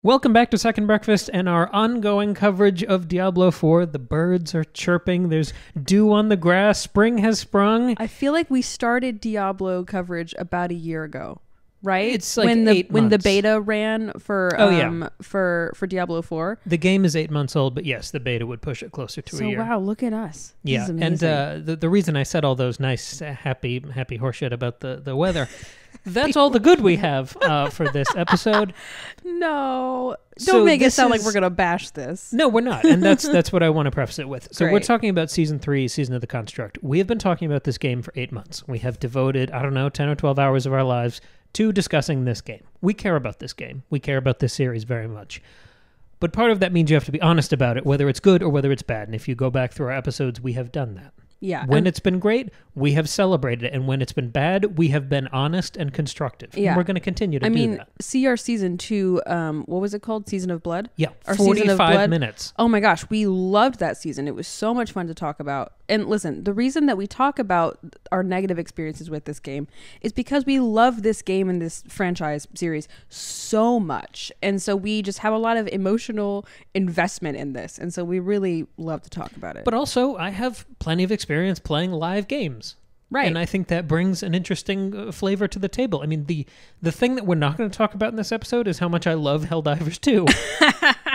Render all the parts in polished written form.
Welcome back to Second Breakfast and our ongoing coverage of Diablo 4. The birds are chirping. There's dew on the grass. Spring has sprung. I feel like we started Diablo coverage about a year ago, right? It's like when the 8 months. the beta ran for for Diablo 4. The game is 8 months old, but yes, the beta would push it closer to a year. So wow, look at us. This Yeah, is and amazing. the reason I said all those nice, happy horseshit about the weather, that's all the good we have for this episode. No, So don't make it this sound like is- we're gonna bash this. No, we're not, and that's what I want to preface it with. So we're Great. talking about Season 3, Season of the Construct. We have been talking about this game for 8 months. We have devoted, 10 or 12 hours of our lives to discussing this game. We care about this game. We care about this series very much. But part of that means you have to be honest about it, whether it's good or whether it's bad. And if you go back through our episodes, we have done that. Yeah. When it's been great, we have celebrated it. And when it's been bad, we have been honest and constructive. Yeah. And we're going to continue to do that. see our season 2, what was it called? Season of Blood? Yeah, Our Season of 45 Blood. minutes. Oh my gosh, we loved that season. It was so much fun to talk about. And listen, the reason that we talk about our negative experiences with this game is because we love this game and this franchise series so much. And so we just have a lot of emotional investment in this. And so we really love to talk about it. But also, I have plenty of experience playing live games. Right. And I think that brings an interesting flavor to the table. I mean, the thing that we're not going to talk about in this episode is how much I love Helldivers 2.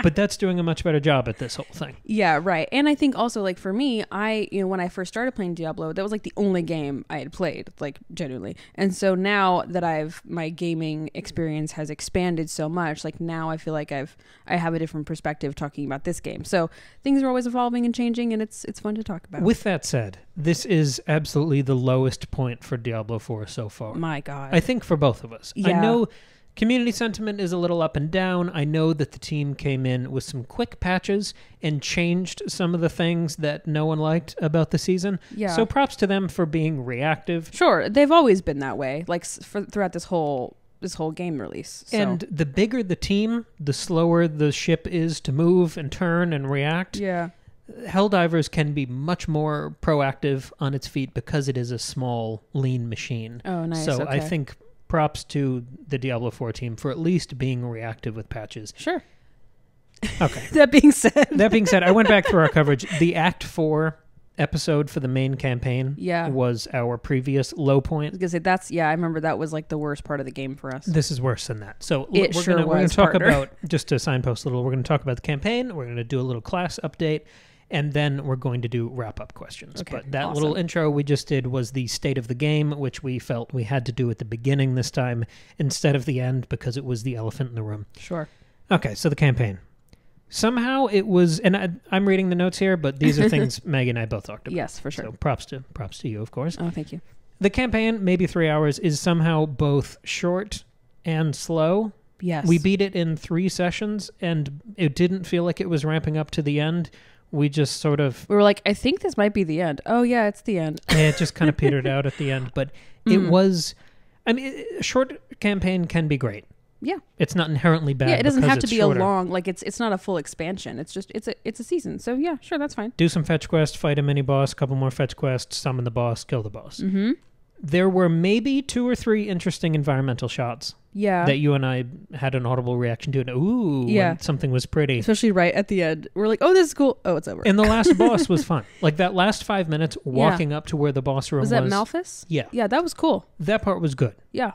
But that's doing a much better job at this whole thing. Yeah, right. And I think also, like, for me, when I first started playing Diablo, that was like the only game I had played, like, genuinely. And so now that my gaming experience has expanded so much, like, now I feel like I have a different perspective talking about this game. So things are always evolving and changing, and it's fun to talk about. With that said, this is absolutely the lowest point for Diablo 4 so far. My God. I think for both of us. I Yeah. know community sentiment is a little up and down. I know that the team came in with some quick patches and changed some of the things that no one liked about the season. Yeah. So props to them for being reactive. Sure, they've always been that way, like, throughout this whole game release. So. And the bigger the team, the slower the ship is to move and turn and react. yeah. Helldivers can be much more proactive on its feet because it is a small, lean machine. Oh, nice. So okay. I think props to the Diablo 4 team for at least being reactive with patches. Sure. Okay. That being said, I went back through our coverage. The Act 4 episode for the main campaign Yeah. was our previous low I point. was gonna say I remember that was like the worst part of the game for us. This is worse than that. So It we're sure gonna was, talk partner. about, just to signpost a little, we're going to talk about the campaign, we're going to do a little class update, and then we're going to do wrap-up questions. Okay, But that awesome. little intro we just did was the state of the game, which we felt we had to do at the beginning this time instead of the end because it was the elephant in the room. Sure. Okay, so the campaign. Somehow it was, and I'm reading the notes here, but these are things Maggie and I both talked about. Yes, for sure. So props to you, of course. Oh, thank you. The campaign, maybe 3 hours, is somehow both short and slow. Yes. We beat it in 3 sessions, and it didn't feel like it was ramping up to the end. We just sort of, We were like, I think this might be the end. Oh, yeah, it's the end. it just kind of petered out at the end. But it was, I mean, a short campaign can be great. Yeah. It's not inherently bad. Yeah, it doesn't because have to it's be shorter. a long, like, it's not a full expansion. It's just, it's a season. So, yeah, sure, that's fine. Do some fetch quests, fight a mini boss, couple more fetch quests, summon the boss, kill the boss. Mm-hmm. There were maybe 2 or 3 interesting environmental shots Yeah. that you and I had an audible reaction to. And, ooh, Yeah. when something was pretty. Especially right at the end. We're like, oh, this is cool. Oh, it's over. And the last boss was fun. Like that last 5 minutes walking up to where the boss room was. was that Malphus? Yeah. Yeah, that was cool. That part was good. Yeah.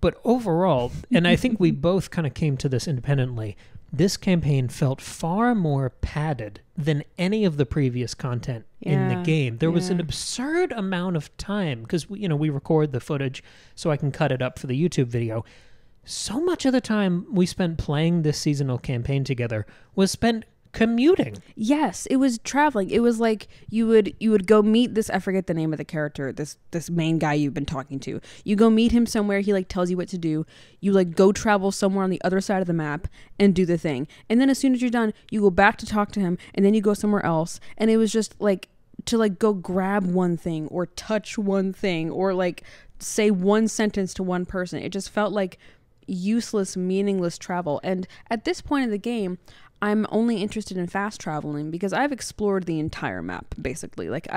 But overall, and I think we both kind of came to this independently, this campaign felt far more padded than any of the previous content in the Yeah, game. There was an yeah. absurd amount of time because we record the footage so I can cut it up for the YouTube video. So much of the time we spent playing this seasonal campaign together was spent commuting. Yes, it was traveling. It was like you would go meet this, I forget the name of the character, this main guy you've been talking to. You go meet him somewhere, he like tells you what to do. You like go travel somewhere on the other side of the map and do the thing. And then as soon as you're done, you go back to talk to him and then you go somewhere else. And it was just like to like go grab one thing or touch one thing or like say one sentence to one person. It just felt like useless, meaningless travel. And at this point in the game, I'm only interested in fast traveling because I've explored the entire map, basically. Like,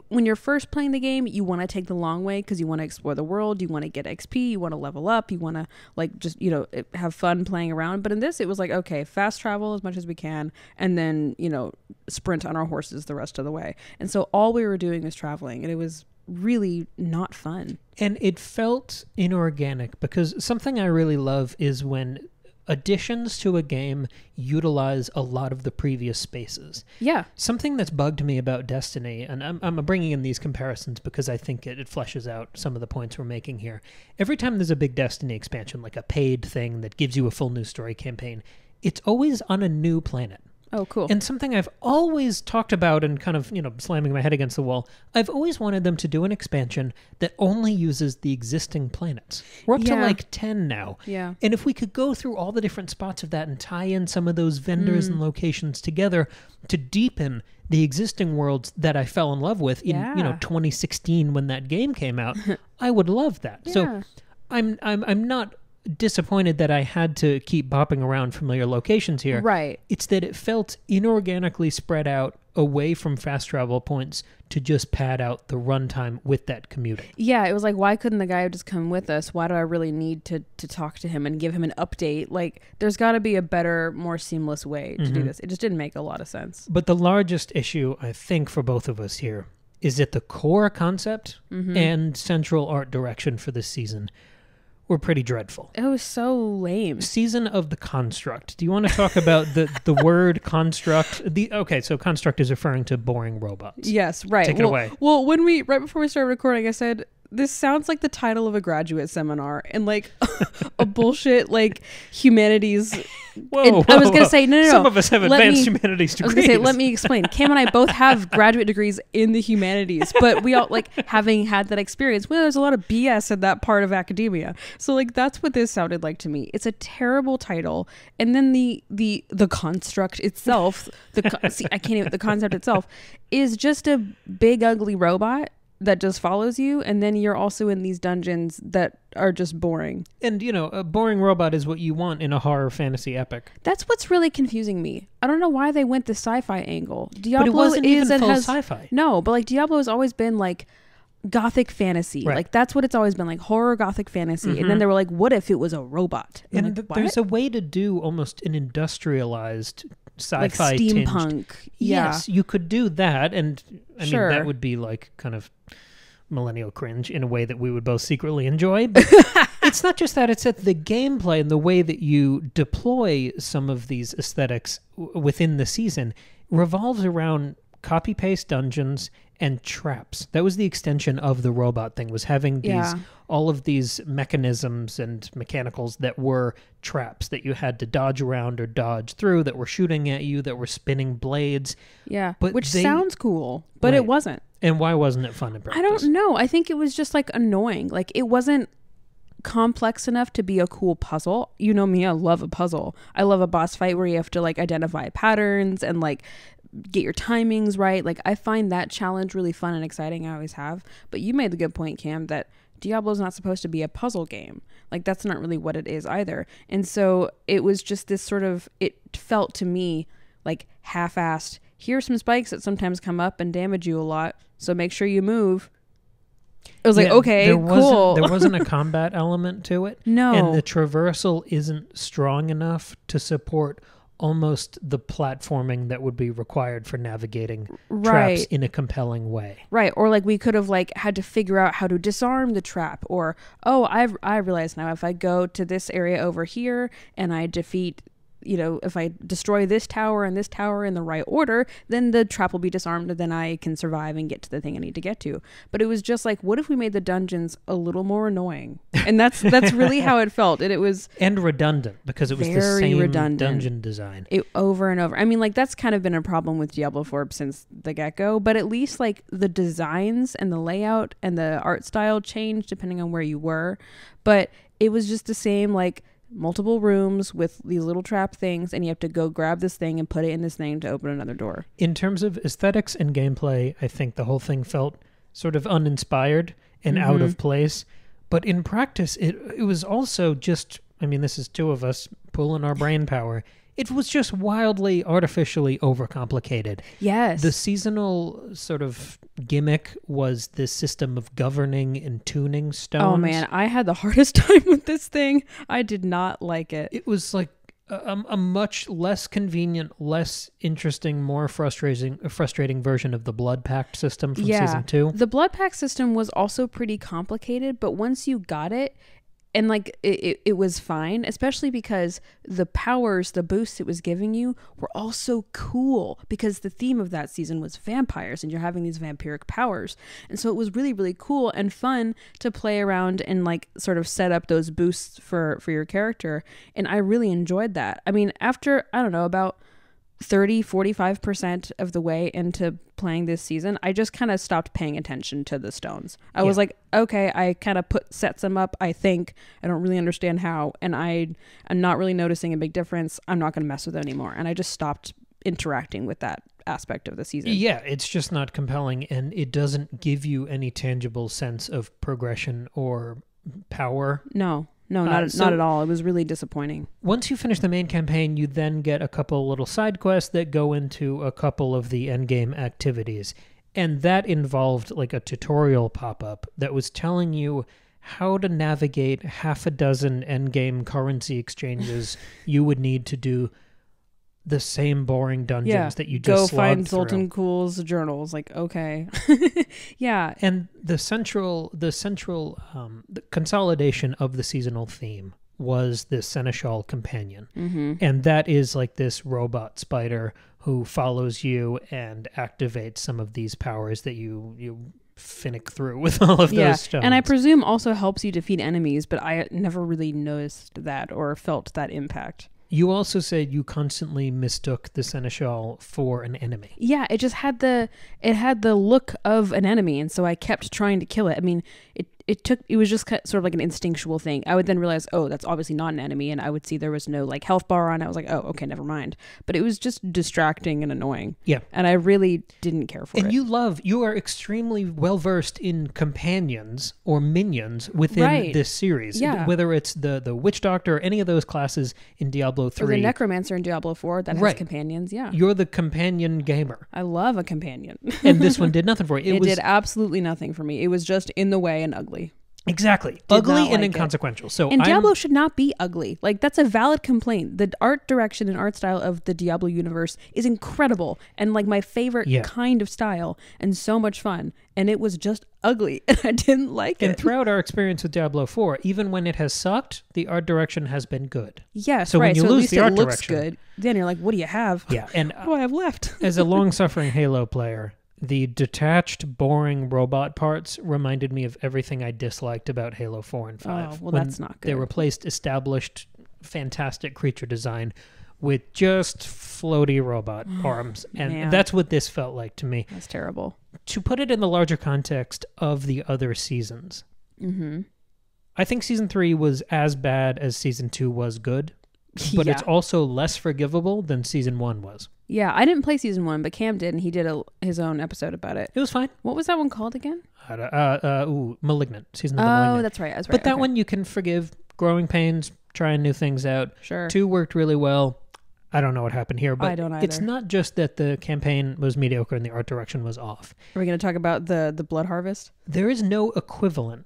when you're first playing the game, you want to take the long way because you want to explore the world, you want to get XP, you want to level up, you want to, like, just, you know, have fun playing around. But in this, it was like, okay, fast travel as much as we can, and then, you know, sprint on our horses the rest of the way. And so all we were doing was traveling, and it was really not fun. And it felt inorganic, because something I really love is when additions to a game utilize a lot of the previous spaces. Yeah. Something that's bugged me about Destiny, and I'm bringing in these comparisons because I think it fleshes out some of the points we're making here. Every time there's a big Destiny expansion, like a paid thing that gives you a full new story campaign, it's always on a new planet. Oh, cool. And something I've always talked about and kind of, you know, slamming my head against the wall, I've always wanted them to do an expansion that only uses the existing planets. We're up to like 10 now. Yeah. And if we could go through all the different spots of that and tie in some of those vendors and locations together to deepen the existing worlds that I fell in love with in, you know, 2016 when that game came out, I would love that. Yeah. So I'm not disappointed that I had to keep bopping around familiar locations here. Right. It's that it felt inorganically spread out away from fast travel points to just pad out the runtime with that commuting. Yeah, it was like, why couldn't the guy just come with us? Why do I really need to talk to him and give him an update? Like, there's got to be a better, more seamless way to do this. It just didn't make a lot of sense. But the largest issue, I think, for both of us here is that the core concept and central art direction for this season were pretty dreadful. It was so lame. Season of the Construct. Do you want to talk about the word construct? Okay, so construct is referring to boring robots. Yes, right. Take it away. Well, right before we started recording, I said, this sounds like the title of a graduate seminar and like a bullshit like humanities. Whoa, I was going to say, no. Some of us have advanced humanities degrees. I was going to say, let me explain. Cam and I both have graduate degrees in the humanities, but we all, like, having had that experience, well, there's a lot of BS in that part of academia. So, like, that's what this sounded like to me. It's a terrible title. And then the construct itself, the concept itself is just a big, ugly robot that just follows you, and then you're also in these dungeons that are just boring. And, you know, a boring robot is what you want in a horror fantasy epic. That's what's really confusing me. I don't know why they went the sci-fi angle. Diablo but it wasn't even full has sci-fi. No, but like Diablo has always been like gothic fantasy. Right. Like that's what it's always been, like horror gothic fantasy. And then they were like, what if it was a robot? And like, there's a way to do almost an industrialized sci-fi like steampunk. Yes, you could do that, and I mean that would be like kind of millennial cringe in a way that we would both secretly enjoy. But it's not just that; it's that the gameplay and the way that you deploy some of these aesthetics within the season revolves around copy-paste dungeons and traps. That was the extension of the robot thing, was having these all of these mechanisms and mechanicals that were traps that you had to dodge around or dodge through, that were shooting at you, that were spinning blades. Yeah, but which sounds cool, but it wasn't. And why wasn't it fun in practice? I don't know. I think it was just like annoying. Like it wasn't complex enough to be a cool puzzle. You know me, I love a puzzle. I love a boss fight where you have to like identify patterns and like get your timings right. Like I find that challenge really fun and exciting. I always have. But you made the good point, Cam, that Diablo's not supposed to be a puzzle game. Like that's not really what it is either. And so it was just this sort of, it felt to me like half-assed. Here's some spikes that sometimes come up and damage you a lot, so make sure you move. It was like, okay, cool. There wasn't a combat element to it. No. And the traversal isn't strong enough to support almost the platforming that would be required for navigating traps in a compelling way. Right. Or like we could have like had to figure out how to disarm the trap, or, oh, I realize now if I go to this area over here and I defeat, you know, if I destroy this tower and this tower in the right order, then the trap will be disarmed and then I can survive and get to the thing I need to get to. But it was just like, what if we made the dungeons a little more annoying? And that's really how it felt. And it was... And redundant, because it was the same dungeon design. It over and over. I mean, like, that's kind of been a problem with Diablo 4 since the get-go, but at least, like, the designs and the layout and the art style changed depending on where you were. But it was just the same, like, multiple rooms with these little trap things, and you have to go grab this thing and put it in this thing to open another door. In terms of aesthetics and gameplay, I think the whole thing felt sort of uninspired and out of place. But in practice, it was also just, I mean, this is two of us pulling our brain power. It was just wildly artificially overcomplicated. Yes. The seasonal sort of gimmick was this system of governing and tuning stones. Oh man, I had the hardest time with this thing. I did not like it. It was like a much less convenient, less interesting, more frustrating version of the Blood Pact system from season 2. The Blood Pact system was also pretty complicated, but once you got it, and like it was fine, especially because the powers, the boosts it was giving you were all so cool, because the theme of that season was vampires and you're having these vampiric powers. And so it was really, really cool and fun to play around and like sort of set up those boosts for your character. And I really enjoyed that. I mean, after, I don't know, about 30-45% of the way into playing this season, I just kind of stopped paying attention to the stones. I was like, okay, I kind of set some up, I think. I don't really understand how, and I'm not really noticing a big difference. I'm not going to mess with it anymore. And I just stopped interacting with that aspect of the season. Yeah, it's just not compelling, and it doesn't give you any tangible sense of progression or power. No, not at all. It was really disappointing. Once you finish the main campaign, you then get a couple little side quests that go into a couple of the endgame activities. And that involved like a tutorial pop-up that was telling you how to navigate half a dozen endgame currency exchanges you would need to do the same boring dungeons that you just go find through. Zoltan Kuhl's journals. Like, okay. Yeah. And the consolidation of the seasonal theme was this Seneschal companion. Mm-hmm. And that is like this robot spider who follows you and activates some of these powers that you finnick through with all of those stones. And I presume also helps you defeat enemies, but I never really noticed that or felt that impact. You also said you constantly mistook the Seneschal for an enemy. Yeah, it just had the look of an enemy, and so I kept trying to kill it. I mean, it was just sort of like an instinctual thing. I would then realize, oh, that's obviously not an enemy, and I would see there was no like health bar on it. I was like, oh, okay, never mind. But it was just distracting and annoying. Yeah. And I really didn't care for it. And you are extremely well versed in companions or minions within this series. Yeah. Whether it's the witch doctor or any of those classes in Diablo 3. Or the necromancer in Diablo 4 that has companions, yeah. You're the companion gamer. I love a companion. And this one did nothing for you. It did absolutely nothing for me. It was just in the way and ugly. Exactly. Ugly and inconsequential. So Diablo should not be ugly. Like, that's a valid complaint. The art direction and art style of the Diablo universe is incredible and like my favorite kind of style and so much fun. And it was just ugly and I didn't like it. And throughout our experience with Diablo 4, even when it has sucked, the art direction has been good. Yes, so right. When you so lose at least the it art looks direction, good. Then you're like, what do you have? Yeah. And what do I have left? As a long-suffering Halo player, the detached, boring robot parts reminded me of everything I disliked about Halo 4 and 5. Oh, well, that's not good. They replaced established, fantastic creature design with just floaty robot arms. And that's what this felt like to me. That's terrible. To put it in the larger context of the other seasons, I think Season 3 was as bad as Season 2 was good, but it's also less forgivable than Season 1 was. Yeah, I didn't play Season 1, but Cam did, and he did his own episode about it. It was fine. What was that one called again? Malignant. Season of the Malignant. Oh, that's right. But that one you can forgive. Growing pains, trying new things out. Sure. 2 worked really well. I don't know what happened here, but I don't either. It's not just that the campaign was mediocre and the art direction was off. Are we going to talk about the Blood Harvest? There is no equivalent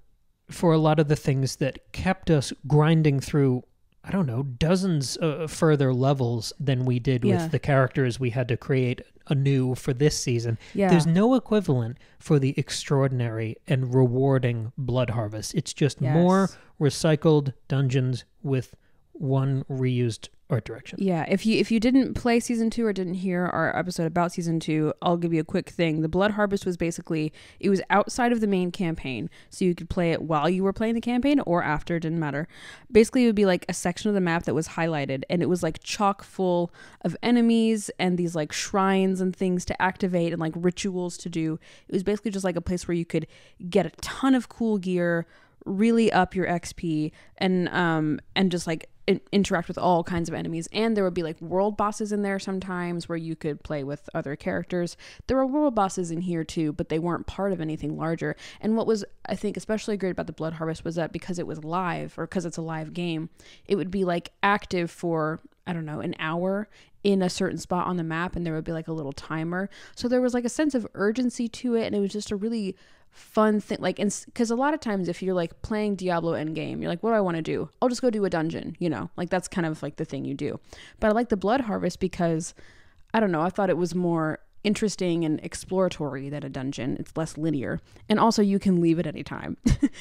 for a lot of the things that kept us grinding through, I don't know, dozens further levels than we did with the characters we had to create anew for this season. Yeah. There's no equivalent for the extraordinary and rewarding Blood Harvest. It's just more recycled dungeons with one reused art direction. Yeah, if you didn't play Season 2 or didn't hear our episode about Season 2, I'll give you a quick thing. The Blood Harvest was basically, it was outside of the main campaign, so you could play it while you were playing the campaign or after, it didn't matter. Basically, it would be like a section of the map that was highlighted, and it was like chock full of enemies and these like shrines and things to activate and like rituals to do. It was basically just like a place where you could get a ton of cool gear, really up your XP, and just like interact with all kinds of enemies. And there would be like world bosses in there sometimes where you could play with other characters. There were world bosses in here too, but they weren't part of anything larger. And what was, I think, especially great about the Blood Harvest was that because it was live, or because it's a live game, it would be like active for I don't know, an hour in a certain spot on the map, and there would be like a little timer. So there was like a sense of urgency to it, and it was just a really fun thing. Like, because a lot of times if you're like playing Diablo endgame, you're like, what do I want to do? I'll just go do a dungeon, you know, like that's kind of like the thing you do. But I like the Blood Harvest because, I don't know, I thought it was more interesting and exploratory than a dungeon. It's less linear, and also you can leave at any time.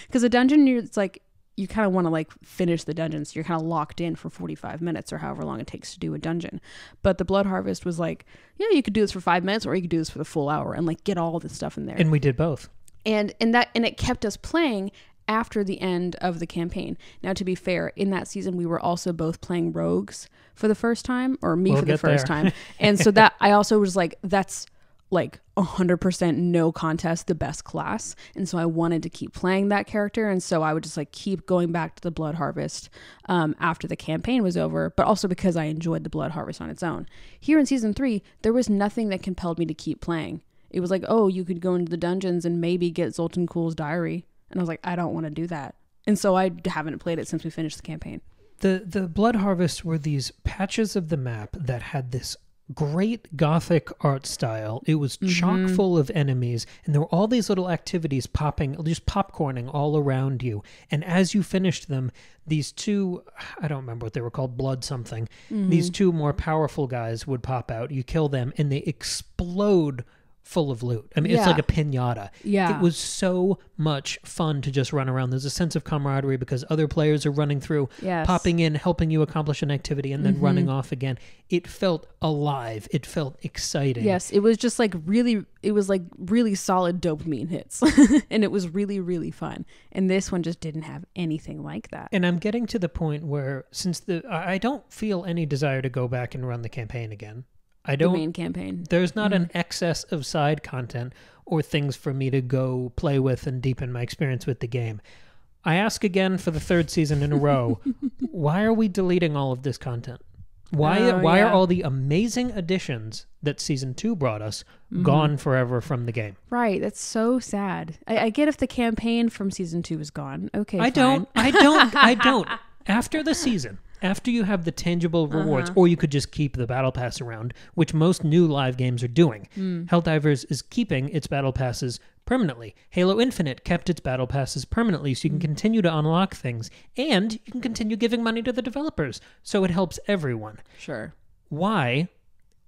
Because a dungeon, it's like you kind of want to like finish the dungeon, so you're kind of locked in for 45 minutes or however long it takes to do a dungeon. But the Blood Harvest was like, yeah, you could do this for 5 minutes, or you could do this for the full hour and like get all this stuff in there. And we did both. And it kept us playing after the end of the campaign. Now, to be fair, in that season we were also both playing rogues for the first time, or me for the first time. And so that I also was like, that's like 100% no contest the best class. And so I wanted to keep playing that character. And so I would just like keep going back to the Blood Harvest after the campaign was over, but also because I enjoyed the Blood Harvest on its own. Here in season 3, there was nothing that compelled me to keep playing. It was like, oh, you could go into the dungeons and maybe get Zoltan Kuhl's diary. And I was like, I don't want to do that. And so I haven't played it since we finished the campaign. The Blood Harvest were these patches of the map that had this great gothic art style. It was chock full of enemies, and there were all these little activities popping, just popcorning all around you. And as you finished them, these two, I don't remember what they were called, blood something, these two more powerful guys would pop out. You kill them, and they explode full of loot. I mean, it's like a piñata. Yeah. It was so much fun to just run around. There's a sense of camaraderie because other players are running through, popping in, helping you accomplish an activity, and then running off again. It felt alive. It felt exciting. Yes, it was just like really solid dopamine hits. And it was really, really fun. And this one just didn't have anything like that. And I'm getting to the point where I don't feel any desire to go back and run the campaign again. The main campaign. There's not an excess of side content or things for me to go play with and deepen my experience with the game. I ask again for the 3rd season in a row, why are we deleting all of this content? Why are all the amazing additions that season 2 brought us gone forever from the game? Right, that's so sad. I get if the campaign from season 2 is gone. Okay, I don't. After the season, after you have the tangible rewards, or you could just keep the battle pass around, which most new live games are doing. Helldivers is keeping its battle passes permanently. Halo Infinite kept its battle passes permanently, so you can continue to unlock things, and you can continue giving money to the developers, so it helps everyone. Sure. Why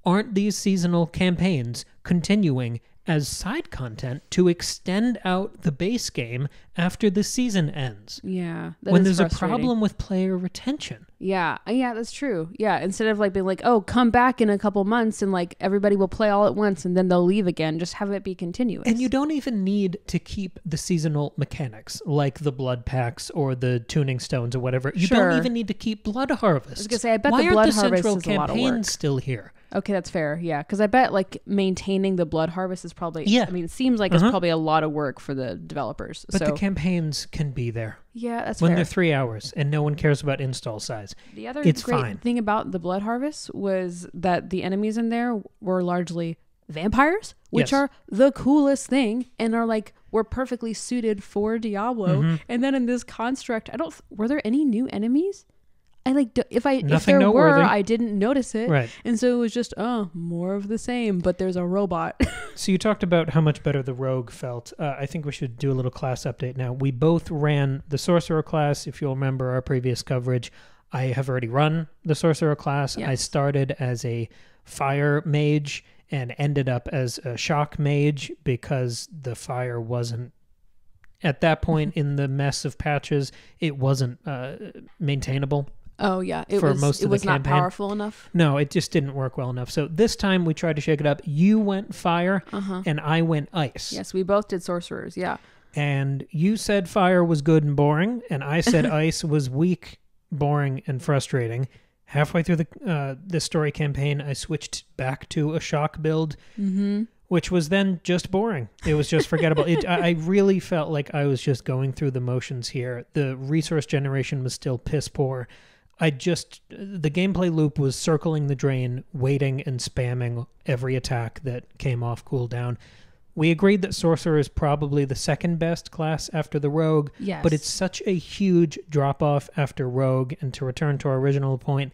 aren't these seasonal campaigns continuing as side content to extend out the base game after the season ends? Yeah. When there's a problem with player retention. Yeah, that's true. Yeah, instead of like being like, oh, come back in a couple months and like everybody will play all at once and then they'll leave again, just have it be continuous. And you don't even need to keep the seasonal mechanics like the blood packs or the tuning stones or whatever. You don't even need to keep Blood Harvest. I was going to say, I bet the Blood Harvest is a lot of work. Still here? Okay, that's fair. Yeah, because I bet like maintaining the Blood Harvest is probably, I mean, it seems like it's probably a lot of work for the developers. But the campaigns can be there. Yeah, that's when fair. They're 3 hours and no one cares about install size. The other great thing about the Blood Harvest was that the enemies in there were largely vampires, which are the coolest thing and are like, were perfectly suited for Diablo. And then in this construct, were there any new enemies? If there noteworthy. were, I didn't notice it. Right. And so it was just, more of the same, but there's a robot. So you talked about how much better the rogue felt. I think we should do a little class update now. We both ran the Sorcerer class. If you'll remember our previous coverage, I have already run the Sorcerer class. Yes. I started as a fire mage and ended up as a shock mage because the fire wasn't, at that point in the mess of patches, it wasn't maintainable. Oh, yeah. It was not powerful enough? No, it just didn't work well enough. So this time we tried to shake it up. You went fire, and I went ice. Yes, we both did sorcerers, yeah. And you said fire was good and boring, and I said ice was weak, boring, and frustrating. Halfway through the story campaign, I switched back to a shock build, which was then just boring. It was just forgettable. I really felt like I was just going through the motions here. The resource generation was still piss poor. The gameplay loop was circling the drain, waiting and spamming every attack that came off cooldown. We agreed that Sorcerer is probably the second best class after the Rogue, but it's such a huge drop-off after Rogue, and to return to our original point,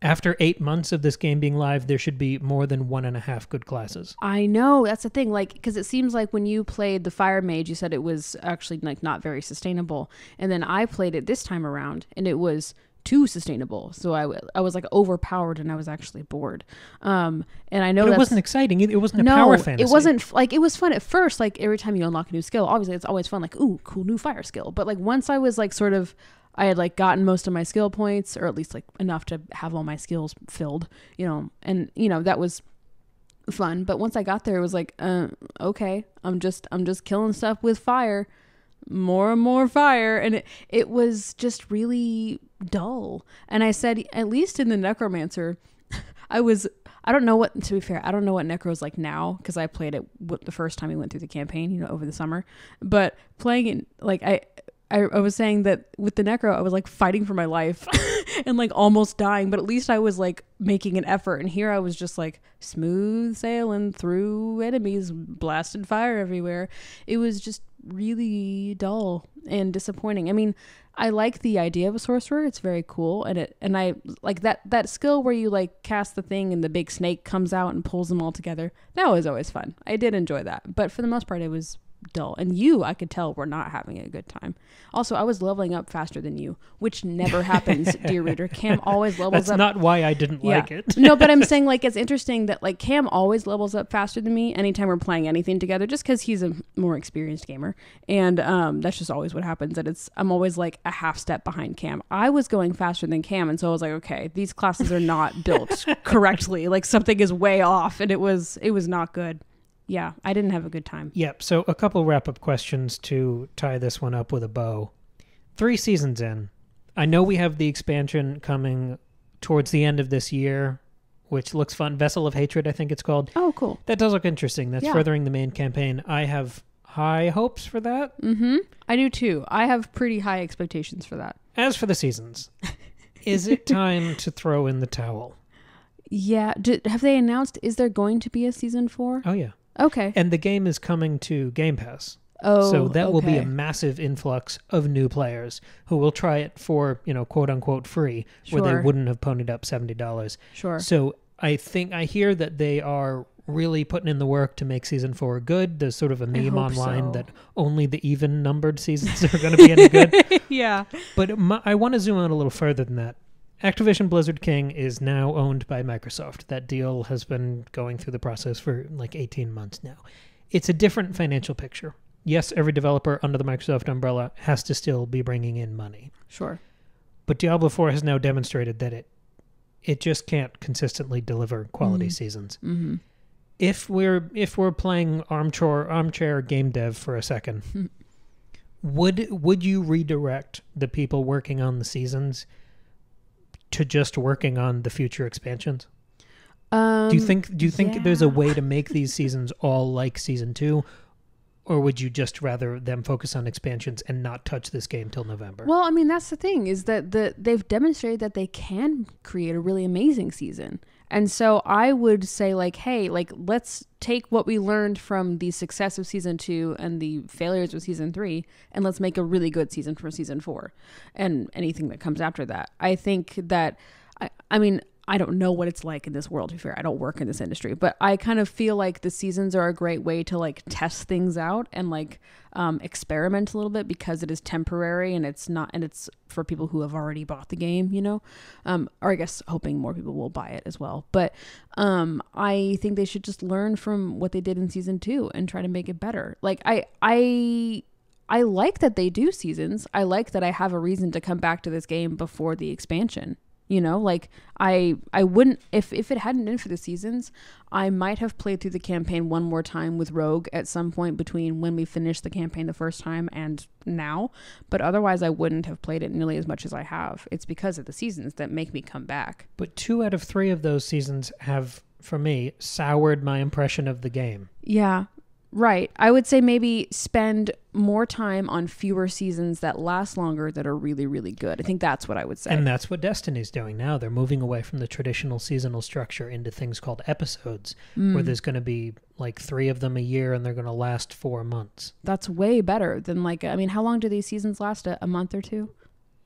After 8 months of this game being live, there should be more than 1.5 good classes. I know, that's the thing. Like, because it seems like when you played the Fire Mage, you said it was actually like not very sustainable, and then I played it this time around, and it was too sustainable. So I was like overpowered, and I was actually bored. And I know it wasn't exciting either. It wasn't a power fantasy. It wasn't like, it was fun at first. Like every time you unlock a new skill, obviously it's always fun. Like, ooh, cool new fire skill. But like once I was like sort of, I had like gotten most of my skill points, or at least like enough to have all my skills filled, and that was fun. But once I got there, it was like, okay, I'm just killing stuff with fire, more and more fire, and it was just really dull. And I said, at least in the Necromancer, I don't know what, to be fair, I don't know what Necro's like now, because I played it the first time we went through the campaign, over the summer. But playing it, like I was saying that with the Necro, I was like fighting for my life and like almost dying, but at least I was like making an effort. And here I was just like smooth sailing through enemies, blasting fire everywhere. It was just really dull and disappointing. I mean, I like the idea of a sorcerer. It's very cool. And I like that skill where you like cast the thing and the big snake comes out and pulls them all together. That was always fun. I did enjoy that. But for the most part, it was dull. And I could tell, were not having a good time. Also, I was leveling up faster than you, which never happens, dear reader. Cam always levels up. That's not why I didn't like it. No, but I'm saying like it's interesting that like Cam always levels up faster than me anytime we're playing anything together, just because he's a more experienced gamer. And that's just always what happens. That I'm always like a half step behind Cam. I was going faster than Cam, and so I was like, okay, these classes are not built correctly. Like something is way off, and it was not good. Yeah, I didn't have a good time. Yep. So a couple wrap-up questions to tie this one up with a bow. 3 seasons in. I know we have the expansion coming towards the end of this year, which looks fun. Vessel of Hatred, I think it's called. Oh, cool. That does look interesting. That's furthering the main campaign. I have high hopes for that. Mm-hmm. I do too. I have pretty high expectations for that. As for the seasons, is it time to throw in the towel? Yeah. Have they announced, is there going to be a season 4? Oh, yeah. Okay. And the game is coming to Game Pass. Oh, so that will be a massive influx of new players who will try it for, quote unquote free, where they wouldn't have ponied up $70. Sure. So I hear that they are really putting in the work to make season 4 good. There's sort of a meme online that only the even numbered seasons are going to be any good. Yeah. But I want to zoom out a little further than that. Activision Blizzard King is now owned by Microsoft. That deal has been going through the process for like 18 months now. It's a different financial picture. Yes, every developer under the Microsoft umbrella has to still be bringing in money. Sure. But Diablo 4 has now demonstrated that it just can't consistently deliver quality seasons. Mm-hmm. If we're playing armchair game dev for a second, would you redirect the people working on the seasons to just working on the future expansions? Do you think there's a way to make these seasons all like season 2, or would you just rather them focus on expansions and not touch this game till November? Well, I mean, that's the thing, is that they've demonstrated that they can create a really amazing season. And so I would say like, hey, like let's take what we learned from the success of season 2 and the failures of season 3, and let's make a really good season for season 4 and anything that comes after that. I think that, I mean, I don't know what it's like in this world, to be fair. I don't work in this industry, but I kind of feel like the seasons are a great way to like test things out and like experiment a little bit, because it is temporary and it's for people who have already bought the game, or I guess hoping more people will buy it as well. But I think they should just learn from what they did in season 2 and try to make it better. Like I like that they do seasons. I like that I have a reason to come back to this game before the expansion. Like I wouldn't, if it hadn't been for the seasons, I might have played through the campaign one more time with Rogue at some point between when we finished the campaign the first time and now. But otherwise, I wouldn't have played it nearly as much as I have. It's because of the seasons that make me come back. But 2 out of 3 of those seasons have, for me, soured my impression of the game. Yeah. Right. I would say maybe spend more time on fewer seasons that last longer, that are really, really good. I think that's what I would say. And that's what Destiny's doing now. They're moving away from the traditional seasonal structure into things called episodes, where there's going to be like 3 of them a year and they're going to last 4 months. That's way better than how long do these seasons last? A month or 2?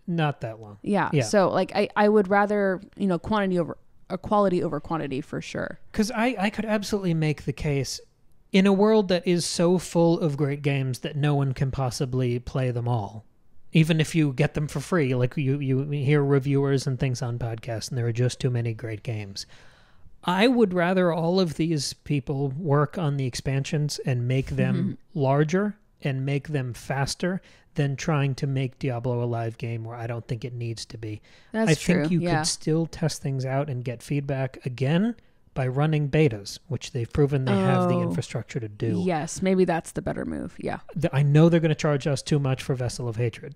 Not that long. Yeah. So like I would rather, quality over quantity for sure. Because I could absolutely make the case in a world that is so full of great games that no one can possibly play them all. Even if you get them for free, like you hear reviewers and things on podcasts, and there are just too many great games. I would rather all of these people work on the expansions and make them larger and make them faster than trying to make Diablo a live game where I don't think it needs to be. I think you could still test things out and get feedback again by running betas, which they've proven they have the infrastructure to do. Yes, maybe that's the better move. Yeah. I know they're going to charge us too much for Vessel of Hatred.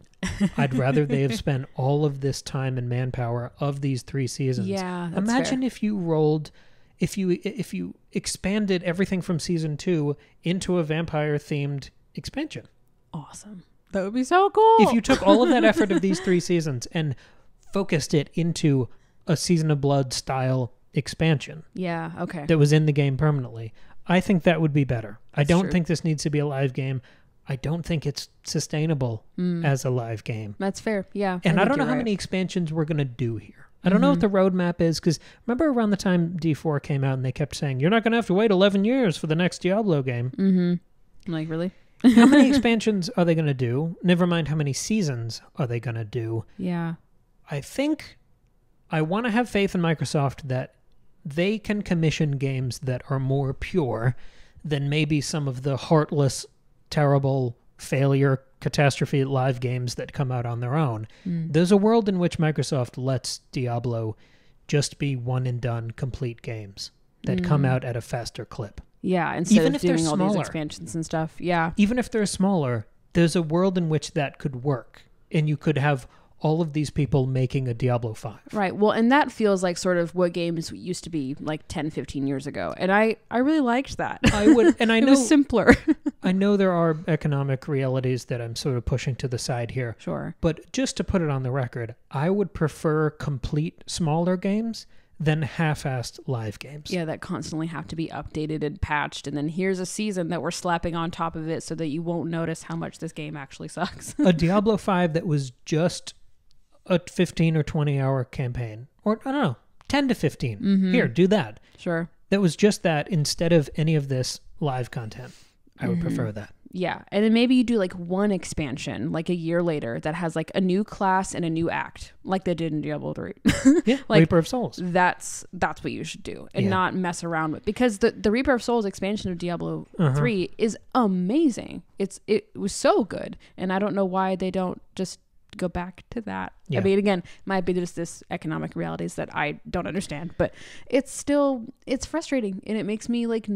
I'd rather they have spent all of this time and manpower of these 3 seasons. Yeah, that's Imagine fair. if you rolled, if you expanded everything from season 2 into a vampire-themed expansion. Awesome. That would be so cool. If you took all of that effort of these 3 seasons and focused it into a Season of Blood style expansion. Yeah, okay. That was in the game permanently. I think that would be better. I don't true. think this needs to be a live game. I don't think it's sustainable as a live game. That's fair. Yeah. And I don't know how many expansions we're going to do here. I don't know what the roadmap is, because remember around the time D4 came out and they kept saying, you're not going to have to wait 11 years for the next Diablo game. Mm-hmm. Like, really? How many expansions are they going to do? Never mind how many seasons are they going to do. Yeah. I think I want to have faith in Microsoft that they can commission games that are more pure than maybe some of the heartless, terrible, failure, catastrophe live games that come out on their own. There's a world in which Microsoft lets Diablo just be one and done complete games that come out at a faster clip. Yeah, instead Even of if they're doing all these smaller. expansions and stuff. Yeah. Even if they're smaller, there's a world in which that could work, and you could have all of these people making a Diablo 5. Right. Well, and that feels like sort of what games used to be like 10, 15 years ago. And I really liked that. I would, and I it know was simpler. I know there are economic realities that I'm sort of pushing to the side here. Sure. But just to put it on the record, I would prefer complete smaller games than half-assed live games. Yeah, that constantly have to be updated and patched. And then here's a season that we're slapping on top of it so that you won't notice how much this game actually sucks. A Diablo 5 that was just a 15 or 20 hour campaign, or I don't know, 10 to 15. Here, do that. Sure. That was just that instead of any of this live content. I would prefer that. Yeah. And then maybe you do like one expansion, like a year later, that has like a new class and a new act, like they did in Diablo 3. Yeah, Like, Reaper of Souls. That's what you should do and not mess around with, because the Reaper of Souls expansion of Diablo 3 is amazing. It was so good. And I don't know why they don't just go back to that. Yeah. I mean, again, might be just this economic realities that I don't understand, but it's frustrating, and it makes me like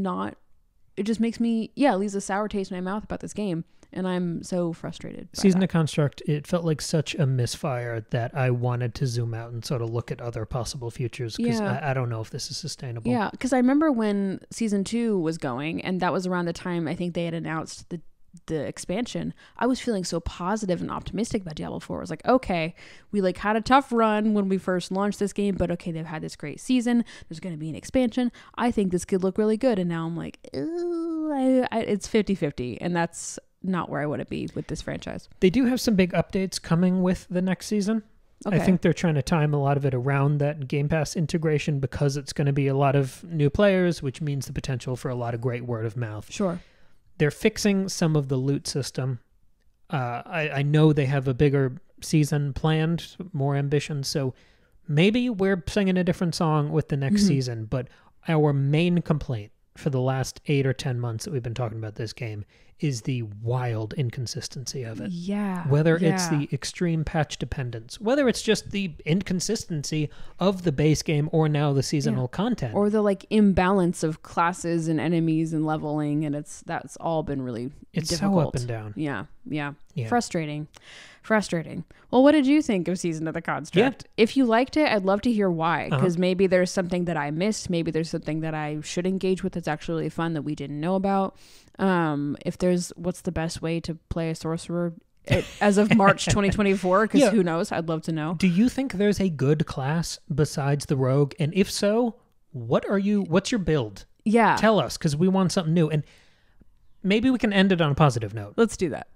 it just makes me, it leaves a sour taste in my mouth about this game, and I'm so frustrated. Season of Construct, it felt like such a misfire that I wanted to zoom out and sort of look at other possible futures, because I don't know if this is sustainable. Yeah, because I remember when Season 2 was going, and that was around the time I think they had announced the expansion, I was feeling so positive and optimistic about Diablo 4. I was like, okay, we like had a tough run when we first launched this game, but okay, they've had this great season. There's going to be an expansion. I think this could look really good. And now I'm like, ooh, it's 50-50. And that's not where I want to be with this franchise. They do have some big updates coming with the next season. Okay. I think they're trying to time a lot of it around that Game Pass integration, because it's going to be a lot of new players, which means the potential for a lot of great word of mouth. Sure. They're fixing some of the loot system. I know they have a bigger season planned, more ambition, so maybe we're singing a different song with the next season, but our main complaint for the last 8 or 10 months that we've been talking about this game is the wild inconsistency of it. Yeah. Whether it's the extreme patch dependence, whether it's just the inconsistency of the base game or now the seasonal content. Or the like imbalance of classes and enemies and leveling, and that's all been really difficult. So up and down. Yeah. Frustrating. Well, what did you think of Season of the Construct? If you liked it, I'd love to hear why, because maybe there's something that I missed. Maybe there's something that I should engage with that's actually really fun that we didn't know about. If there's, what's the best way to play a sorcerer as of March 2024? Because who knows? I'd love to know. Do you think there's a good class besides the rogue? And if so, what's your build? Yeah. Tell us, because we want something new. And maybe we can end it on a positive note. Let's do that.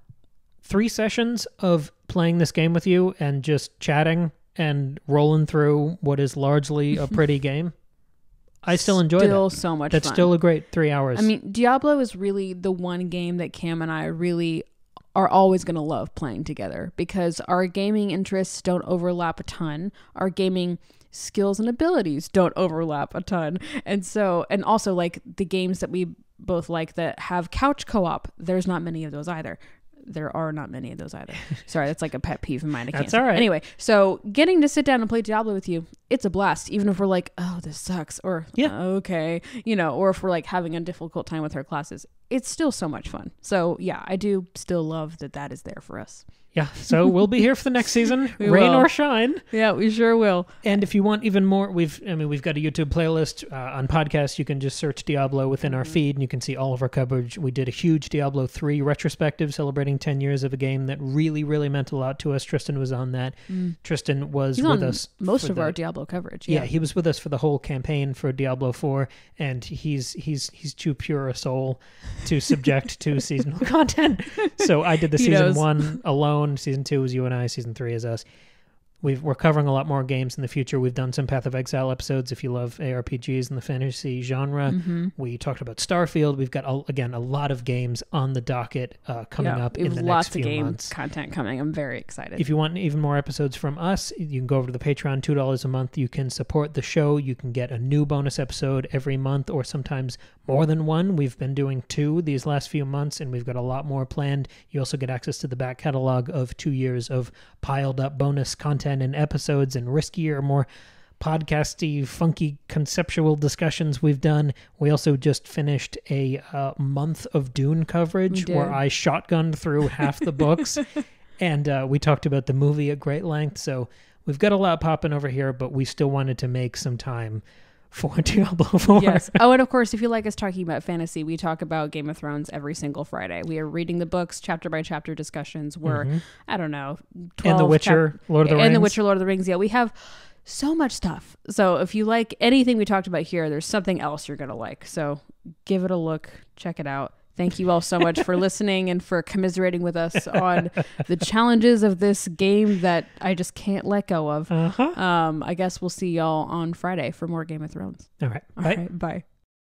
3 sessions of playing this game with you and just chatting and rolling through what is largely a pretty game. I still enjoy that. Still so much That's fun. still a great 3 hours. I mean, Diablo is really the one game that Cam and I really are always going to love playing together because our gaming interests don't overlap a ton. Our gaming skills and abilities don't overlap a ton. And also like the games that we both like that have couch co-op, there's not many of those either. There are not many of those either. Sorry, that's like a pet peeve of mine. That's all right. Anyway, so getting to sit down and play Diablo with you, it's a blast. Even if we're like, oh, this sucks, or okay, or if we're like having a difficult time with our classes, it's still so much fun. So yeah, I do still love that is there for us. Yeah, so we'll be here for the next season, rain or shine. Yeah, we sure will. And if you want even more, we've got a YouTube playlist on podcasts. You can just search Diablo within our feed, and you can see all of our coverage. We did a huge Diablo 3 retrospective celebrating 10 years of a game that really, really meant a lot to us. Tristan was on that. Tristan was with us. Most of our Diablo coverage. Yeah, he was with us for the whole campaign for Diablo 4, and he's too pure a soul to subject to seasonal content. So I did the season 1 alone. Season 2 is you and I. Season 3 is us. We're covering a lot more games in the future. We've done some Path of Exile episodes if you love ARPGs and the fantasy genre. We talked about Starfield. We've got, again, a lot of games on the docket coming up in the next few months. Lots of content coming. I'm very excited. If you want even more episodes from us, you can go over to the Patreon, $2 a month. You can support the show. You can get a new bonus episode every month or sometimes more than one. We've been doing 2 these last few months, and we've got a lot more planned. You also get access to the back catalog of 2 years of piled up bonus content and episodes and riskier, more podcasty, funky conceptual discussions we've done. We also just finished a month of Dune coverage where I shotgunned through half the books, and we talked about the movie at great length. So we've got a lot popping over here, but we still wanted to make some time for Diablo 4. Yes. Oh, and of course, if you like us talking about fantasy, we talk about Game of Thrones every single Friday. We are reading the books, chapter by chapter discussions. We're, I don't know, 12 and The Witcher, Lord of the Rings. And The Witcher, Lord of the Rings. Yeah, we have so much stuff. So if you like anything we talked about here, there's something else you're going to like. So give it a look. Check it out. Thank you all so much for listening and for commiserating with us on the challenges of this game that I just can't let go of. I guess we'll see y'all on Friday for more Game of Thrones. All right. All right. Bye.